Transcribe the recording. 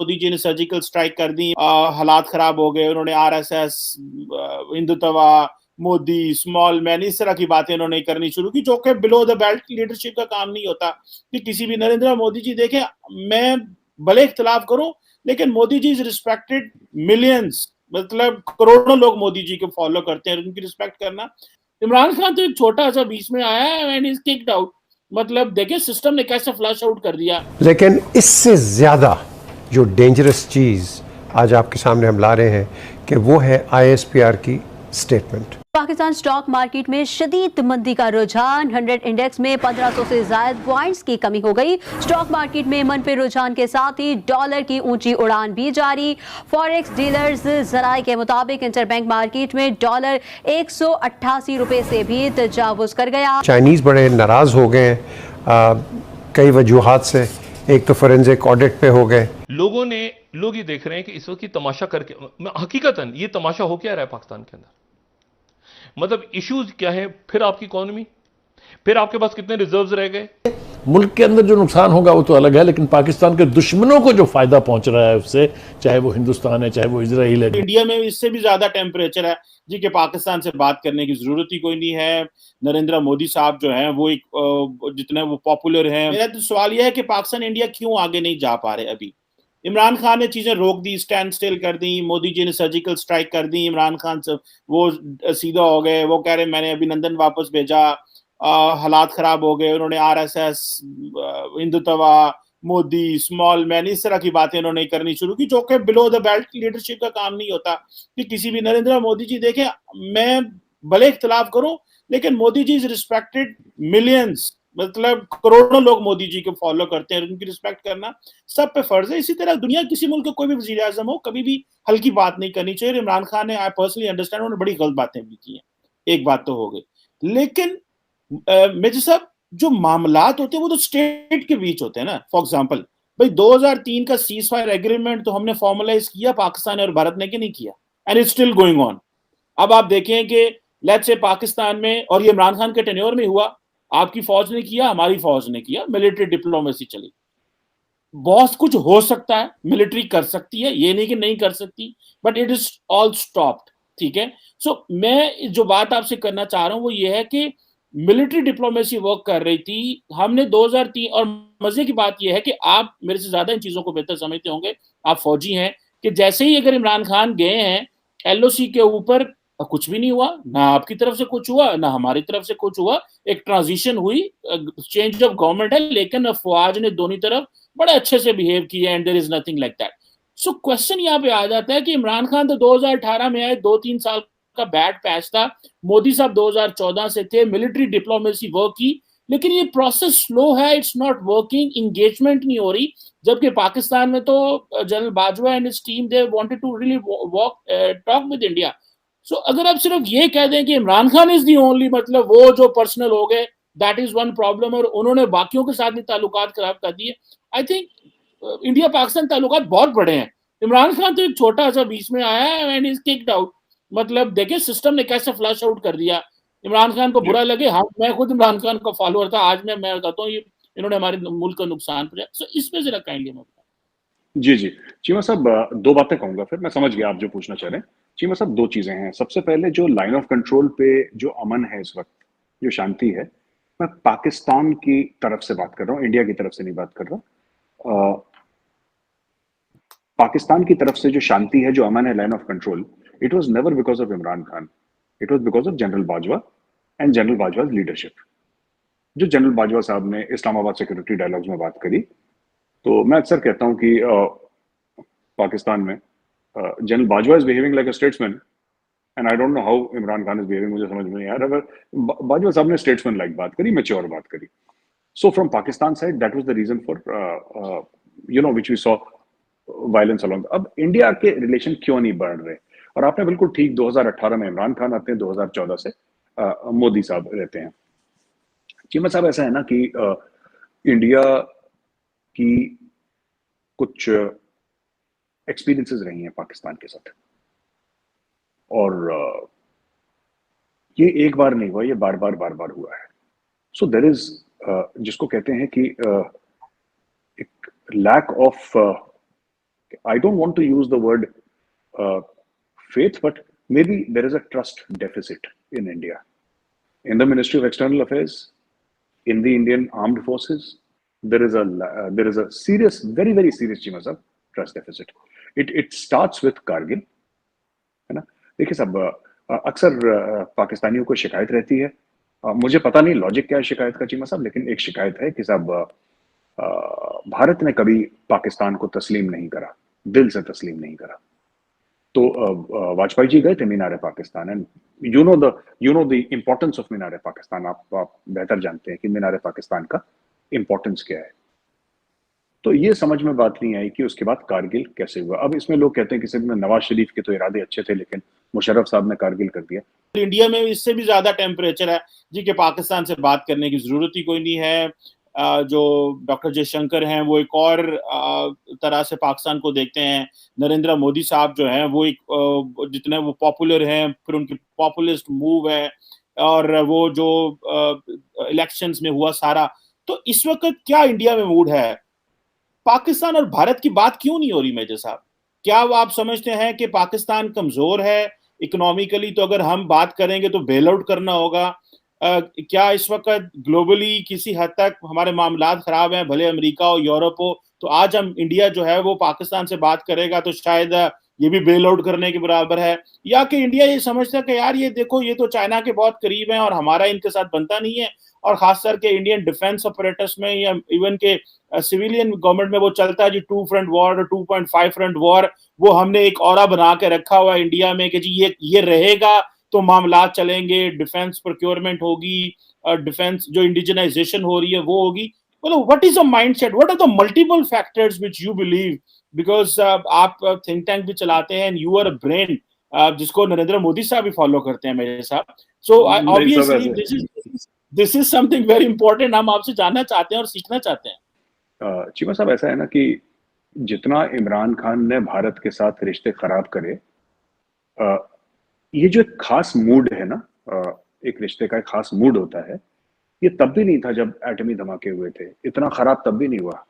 मोदी जी ने surgical strike कर दी, हालात खराब हो गए, उन्होंने RSS, Hindutva, Modi, small man, इस तरह की बातें उन्होंने करनी शुरू की, जो कि बिलो द बेल्ट लीडरशिप का काम नहीं होता। कि किसी भी नरेंद्र मोदी जी देखें, मैं भले इख्तलाफ करूं, लेकिन Modi ji is respected millions, मतलब करोड़ों लोग मोदी जी को फॉलो करते हैं, उनकी रिस्पेक्ट करना। इमरान खान तो एक छोटा सा बीच में आया है एंड इज किक्ड आउट। मतलब देखिए सिस्टम ने कैसे फ्लश आउट कर दिया। लेकिन इससे ज्यादा जो डेंजरस चीज आज आपके सामने हम ला रहे हैं कि वो है आईएसपीआर की स्टेटमेंट। पाकिस्तान स्टॉक मार्केट में शदीद मंदी का रुझान, 100 इंडेक्स में 1500 से ज्यादा पॉइंट्स की कमी हो गई। स्टॉक मार्केट में मनफी रुझान के साथ ही डॉलर की ऊंची उड़ान भी जारी। फॉरेक्स डीलर्स जराए के मुताबिक इंटरबैंक मार्केट में डॉलर 188 रुपए से भी तजावुज कर गया। चाइनीज बड़े नाराज हो गए कई वजूहात से। एक तो फोरेंसिक ऑडिट पे हो गए। लोग ये देख रहे हैं कि इस वक्त तमाशा करके, हकीकतन ये तमाशा हो क्या रहा है पाकिस्तान के अंदर। मतलब इश्यूज क्या है, फिर आपकी इकोनॉमी, फिर आपके पास कितने रिजर्व्स रह गए। मुल्क के अंदर जो नुकसान होगा वो तो अलग है, लेकिन पाकिस्तान के दुश्मनों को जो फायदा पहुंच रहा है उससे, चाहे वो हिंदुस्तान है चाहे वो इजराइल है। इंडिया में इससे भी ज्यादा टेम्परेचर है जी कि पाकिस्तान से बात करने की जरूरत ही कोई नहीं है। नरेंद्र मोदी साहब जो हैं वो एक जितने वो पॉपुलर हैं। मेरा तो सवाल यह है कि पाकिस्तान इंडिया क्यों आगे नहीं जा पा रहे अभी। इमरान खान ने चीजें रोक दी, स्टैंड स्टिल कर दी, मोदी जी ने सर्जिकल स्ट्राइक कर दी, इमरान खान से वो सीधा हो गए, वो कह रहे मैंने अभिनंदन वापस भेजा, हालात खराब हो गए, उन्होंने RSS, Hindutva, Modi, small man, इस तरह की बातें उन्होंने करनी शुरू की, जो कि बिलो द बेल्ट लीडरशिप का काम नहीं होता। कि किसी भी नरेंद्र मोदी जी देखें, मैं भले इख्तलाफ करूं, लेकिन Modi ji is respected millions, मतलब करोड़ों लोग मोदी जी को फॉलो करते हैं, उनकी रिस्पेक्ट करना सब पे फर्ज है। इसी तरह दुनिया किसी मुल्क का कोई भी वजीर आजम हो, कभी भी हल्की बात नहीं करनी चाहिए। इमरान खान ने, आई पर्सनली अंडरस्टैंड, उन्होंने बड़ी गलत बातें भी की हैं, एक बात तो हो गई। लेकिन मेजर साहब, जो मामलात होते हैं वो तो स्टेट के बीच होते हैं ना। फॉर एग्जांपल, भाई 2003 का सीज फायर एग्रीमेंट तो हमने फॉर्मलाइज किया पाकिस्तान और भारत ने कि नहीं किया, and it's still going on. अब आप देखें कि लेट्स से पाकिस्तान में, और ये इमरान खान के टेन्योर में हुआ, आपकी फौज ने किया, हमारी फौज ने किया, मिलिट्री डिप्लोमेसी चली। बहुत कुछ हो सकता है, मिलिट्री कर सकती है, ये नहीं कि नहीं कर सकती, but it is all stopped. ठीक है। सो मैं जो बात आपसे करना चाह रहा हूं वो ये है कि मिलिट्री डिप्लोमेसी वर्क कर रही थी, हमने 2003। और मजे की बात यह है कि आप मेरे से ज्यादा इन चीजों को बेहतर समझते होंगे, आप फौजी हैं, कि जैसे ही अगर इमरान खान गए हैं एलओसी के ऊपर, कुछ भी नहीं हुआ, ना आपकी तरफ से कुछ हुआ ना हमारी तरफ से कुछ हुआ। एक ट्रांजिशन हुई, चेंज ऑफ गवर्नमेंट है, लेकिन फौज ने दोनों तरफ बड़े अच्छे से बिहेव किया, and there is nothing like that. So question यहाँ पे आ जाता है कि इमरान खान तो 2018 में आए, 2-3 साल का बैड पैच था। मोदी साहब 2014 से थे, मिलिट्री डिप्लोमेसी वर्क की, लेकिन ये प्रोसेस स्लो है, इट्स नॉट वर्किंग, इंगेजमेंट नहीं हो रही। जबकि पाकिस्तान में तो general Bajwa and his team, they wanted to really talk with India. So अगर आप सिर्फ ये कह दें कि Imran Khan is the only, मतलब वो जो पर्सनल हो गए, दैट इज वन प्रॉब्लम, और उन्होंने बाकियों के साथ भी ताल्लुकात खराब कर दिए। आई थिंक इंडिया पाकिस्तान ताल्लुकात बहुत बड़े हैं। इमरान खान तो एक छोटा सा बीच में आया है एंड इज किक्ड आउट। मतलब देखिए सिस्टम ने कैसे फ्लश आउट कर दिया। इमरान खान को बुरा लगे, हाँ, मैं खुद इमरान खान का फॉलोअर था, आज मैं बताता हूँ ये इन्होंने हमारे मुल्क का नुकसान पहुंचाया। सो इसमें जरा काइंडली मैं बताऊं। जी जी चीमा साहब, दो बातें कहूंगा, फिर मैं समझ गया आप जो पूछना चाह रहे हैं। चीमा साहब, दो चीजें हैं। सबसे पहले जो लाइन ऑफ कंट्रोल पे जो अमन है इस वक्त, जो शांति है, मैं पाकिस्तान की तरफ से बात कर रहा हूँ, इंडिया की तरफ से नहीं बात कर रहा। पाकिस्तान की तरफ से जो शांति है, जो अमन है, line of control, it was never because of Imran Khan, it was because of general Bajwa and general Bajwa leadership. जो जनरल बाजवा साहब ने इस्लामाबाद सिक्योरिटी डायलॉग्स में बात करी, तो मैं अक्सर कहता हूं कि पाकिस्तान में general Bajwa is behaving like a statesman, and I don't know how Imran Khan is behaving, मुझे समझ में नहीं आ रहा। बाजवा साहब ने स्टेट्समैन लाइक बात करी, मैच्योर बात करी। So from Pakistan side that was the reason for which we saw violence along. अब इंडिया के रिलेशन क्यों नहीं बढ़ रहे? और आपने बिल्कुल ठीक, 2018 में इमरान खान आते हैं, 2014 से मोदी साहब रहते हैं। चीमा साहब, ऐसा है ना कि इंडिया की कुछ एक्सपीरियंसेस रही हैं पाकिस्तान के साथ, और ये एक बार नहीं हुआ, ये बार बार हुआ है। सो देयर इज, जिसको कहते हैं कि एक lack of I don't want to use the word faith, but maybe there is a trust deficit in India, in the Ministry of External Affairs, in the Indian Armed Forces. There is a serious, very very serious Cheema साहब trust deficit. It starts with Kargil, है ना. देखिए साहब, अक्सर पाकिस्तानियों को शिकायत रहती है, मुझे पता नहीं लॉजिक क्या है शिकायत का चीमा साहब, लेकिन एक शिकायत है कि साहब भारत ने कभी पाकिस्तान को तस्लीम नहीं करा, दिल से तस्लीम नहीं करा. तो वाजपेयी जी गए थे Minar Pakistan, and you know the importance of Minar Pakistan. आप बेहतर जानते हैं कि मीनार पाकिस्तान का इम्पोर्टेंस क्या है. तो ये समझ में बात नहीं आई कि उसके बाद कारगिल कैसे हुआ. अब इसमें लोग कहते हैं कि सिर्फ नवाज शरीफ के तो इरादे अच्छे थे, लेकिन मुशर्रफ साहब ने कारगिल कर दिया. इंडिया में इससे भी ज्यादा टेम्परेचर है जी कि पाकिस्तान से बात करने की जरूरत ही कोई नहीं है. जो डॉक्टर जयशंकर हैं वो एक और तरह से पाकिस्तान को देखते हैं. नरेंद्र मोदी साहब जो हैं वो एक जितने वो पॉपुलर हैं, फिर उनकी पॉपुलिस्ट मूव है, और वो जो इलेक्शंस में हुआ सारा. तो इस वक्त क्या इंडिया में मूड है? पाकिस्तान और भारत की बात क्यों नहीं हो रही मेजर साहब? क्या आप समझते हैं कि पाकिस्तान कमजोर है इकोनॉमिकली? तो अगर हम बात करेंगे तो बेल आउट करना होगा. क्या इस वक्त ग्लोबली किसी हद तक हमारे मामलात खराब हैं, भले अमेरिका हो यूरोप हो, तो आज हम इंडिया जो है वो पाकिस्तान से बात करेगा तो शायद ये भी बेल आउट करने के बराबर है? या कि इंडिया ये समझता है कि यार ये देखो ये तो चाइना के बहुत करीब हैं और हमारा इनके साथ बनता नहीं है, और खासकर के इंडियन डिफेंस ऑपरेटर्स में या इवन के सिविलियन गवर्नमेंट में वो चलता है जी 2 फ्रंट वॉर और 2.5 फ्रंट वॉर. वो हमने एक ऑरा बना के रखा हुआ है इंडिया में कि जी ये रहेगा तो मामला चलेंगे, डिफेंस प्रोक्योरमेंट होगी, डिफेंस जो इंडिजनाइजेशन हो रही है वो होगी. मतलब what is the mindset, what are the multiple factors which you believe? Because आप थिंक टैंक भी चलाते हैं, यू आर अ ब्रेन जिसको नरेंद्र मोदी साहब भी फॉलो करते हैं मेरे साथ. So obviously this is something very important. हम आपसे जानना चाहते हैं और सीखना चाहते हैं. चीमा साहब, ऐसा है ना कि जितना इमरान खान ने भारत के साथ रिश्ते खराब करे, ये जो एक खास मूड है ना, एक रिश्ते का एक खास मूड होता है, ये तब भी नहीं था जब एटमी धमाके हुए थे. इतना खराब तब भी नहीं हुआ.